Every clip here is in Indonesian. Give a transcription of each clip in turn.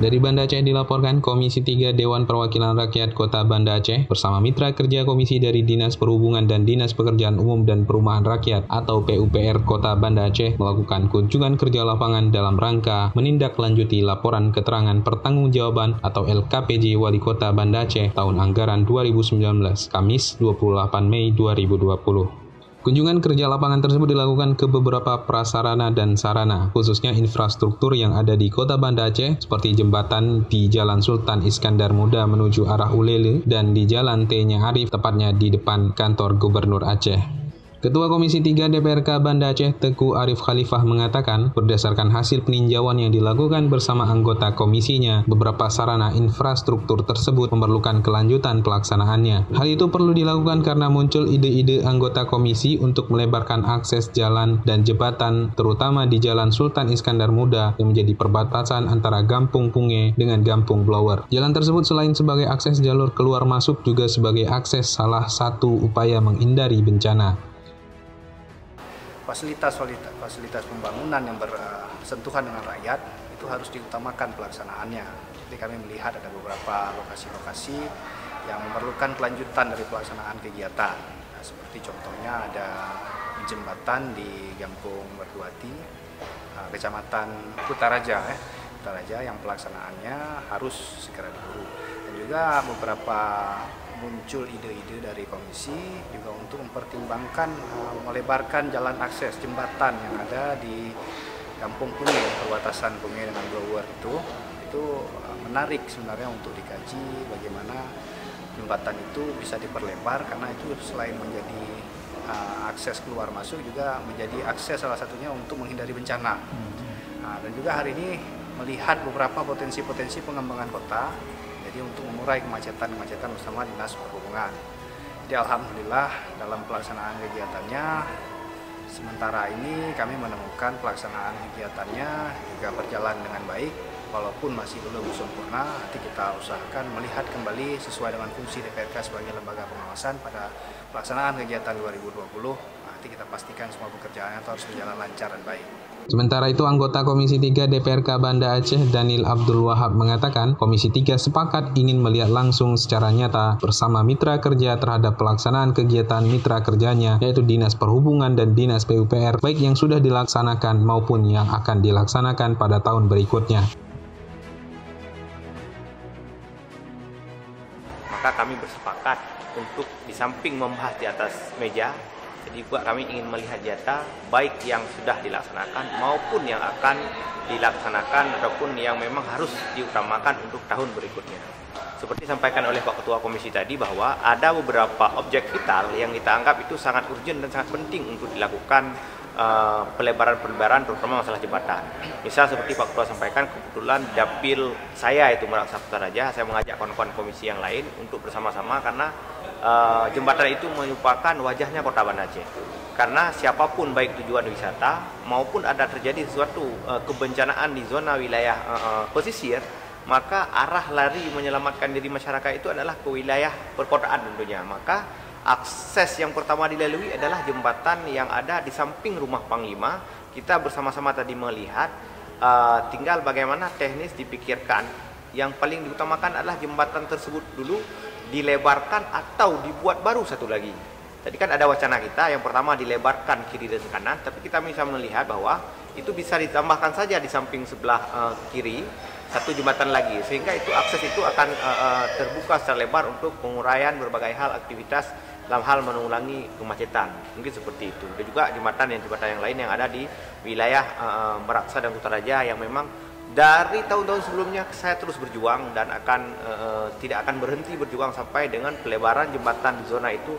Dari Banda Aceh dilaporkan Komisi 3 Dewan Perwakilan Rakyat Kota Banda Aceh bersama mitra kerja komisi dari Dinas Perhubungan dan Dinas Pekerjaan Umum dan Perumahan Rakyat atau PUPR Kota Banda Aceh melakukan kunjungan kerja lapangan dalam rangka menindaklanjuti laporan keterangan pertanggungjawaban atau LKPJ Wali Kota Banda Aceh tahun anggaran 2019, Kamis 28 Mei 2020. Kunjungan kerja lapangan tersebut dilakukan ke beberapa prasarana dan sarana, khususnya infrastruktur yang ada di Kota Banda Aceh, seperti jembatan di Jalan Sultan Iskandar Muda menuju arah Ulele dan di Jalan T-nya Arif, tepatnya di depan kantor Gubernur Aceh. Ketua Komisi 3 DPRK Banda Aceh Teguh Arif Khalifah mengatakan, berdasarkan hasil peninjauan yang dilakukan bersama anggota komisinya, beberapa sarana infrastruktur tersebut memerlukan kelanjutan pelaksanaannya. Hal itu perlu dilakukan karena muncul ide-ide anggota komisi untuk melebarkan akses jalan dan jembatan, terutama di Jalan Sultan Iskandar Muda yang menjadi perbatasan antara Gampung Punge dengan Gampung Blower. Jalan tersebut selain sebagai akses jalur keluar masuk juga sebagai akses salah satu upaya menghindari bencana. Fasilitas pembangunan yang bersentuhan dengan rakyat itu harus diutamakan pelaksanaannya. Jadi kami melihat ada beberapa lokasi-lokasi yang memerlukan kelanjutan dari pelaksanaan kegiatan. Nah, seperti contohnya ada jembatan di Gampung Merduati, Kecamatan Kutaraja yang pelaksanaannya harus segera diburu. Dan juga beberapa muncul ide-ide dari komisi juga untuk mempertimbangkan melebarkan jalan akses jembatan yang ada di Kampung Punge, perbatasan Punge dengan Blower itu menarik sebenarnya untuk dikaji bagaimana jembatan itu bisa diperlebar, karena itu selain menjadi akses keluar masuk juga menjadi akses salah satunya untuk menghindari bencana. Dan juga hari ini melihat beberapa potensi-potensi pengembangan kota. Jadi untuk mengurai kemacetan bersama Dinas Perhubungan. Jadi alhamdulillah dalam pelaksanaan kegiatannya sementara ini kami menemukan pelaksanaan kegiatannya juga berjalan dengan baik, walaupun masih belum sempurna. Nanti kita usahakan melihat kembali sesuai dengan fungsi DPRK sebagai lembaga pengawasan pada pelaksanaan kegiatan 2020. Nanti kita pastikan semua pekerjaannya harus berjalan lancar dan baik. Sementara itu, anggota Komisi 3 DPRK Banda Aceh Daniel Abdul Wahab mengatakan, Komisi 3 sepakat ingin melihat langsung secara nyata bersama mitra kerja terhadap pelaksanaan kegiatan mitra kerjanya, yaitu Dinas Perhubungan dan Dinas PUPR, baik yang sudah dilaksanakan maupun yang akan dilaksanakan pada tahun berikutnya. Maka kami bersepakat untuk di samping membahas di atas meja, jadi juga kami ingin melihat data baik yang sudah dilaksanakan maupun yang akan dilaksanakan ataupun yang memang harus diutamakan untuk tahun berikutnya. Seperti disampaikan oleh Pak Ketua Komisi tadi bahwa ada beberapa objek vital yang kita anggap itu sangat urgent dan sangat penting untuk dilakukan pelebaran terutama masalah jembatan. Misal seperti Pak Ketua sampaikan, kebetulan dapil saya itu Merak Kutaraja, saya mengajak kawan-kawan komisi yang lain untuk bersama-sama karena jembatan itu merupakan wajahnya Kota Banda Aceh. Karena siapapun baik tujuan wisata maupun ada terjadi sesuatu kebencanaan di zona wilayah pesisir, maka arah lari menyelamatkan diri masyarakat itu adalah ke wilayah perkotaan tentunya. Maka akses yang pertama dilalui adalah jembatan yang ada di samping rumah Panglima. Kita bersama-sama tadi melihat, tinggal bagaimana teknis dipikirkan. Yang paling diutamakan adalah jembatan tersebut dulu dilebarkan atau dibuat baru satu lagi. Tadi kan ada wacana kita, yang pertama dilebarkan kiri dan kanan, tapi kita bisa melihat bahwa itu bisa ditambahkan saja di samping sebelah kiri satu jembatan lagi, sehingga itu akses itu akan terbuka secara lebar untuk penguraian berbagai hal aktivitas dalam hal mengulangi kemacetan. Mungkin seperti itu. Dan juga jembatan yang lain yang ada di wilayah Meraksa dan Kutaraja yang memang dari tahun-tahun sebelumnya saya terus berjuang dan tidak akan berhenti berjuang sampai dengan pelebaran jembatan di zona itu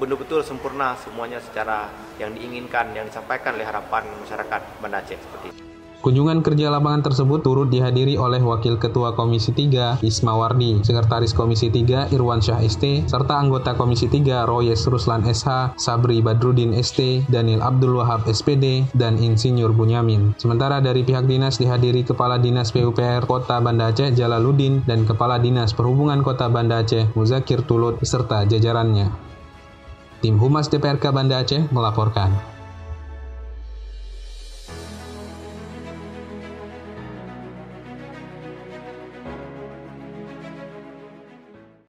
betul-betul sempurna semuanya secara yang diinginkan, yang disampaikan oleh harapan masyarakat Banda Aceh seperti itu. Kunjungan kerja lapangan tersebut turut dihadiri oleh Wakil Ketua Komisi 3 Isma Wardi, Sekretaris Komisi 3 Irwan Syah ST, serta anggota Komisi 3 Royes Ruslan SH, Sabri Badrudin ST, Daniel Abdul Wahab SPD, dan Insinyur Bunyamin. Sementara dari pihak dinas dihadiri Kepala Dinas PUPR Kota Banda Aceh Jalaluddin dan Kepala Dinas Perhubungan Kota Banda Aceh Muzakir Tulut beserta jajarannya. Tim Humas DPRK Banda Aceh melaporkan.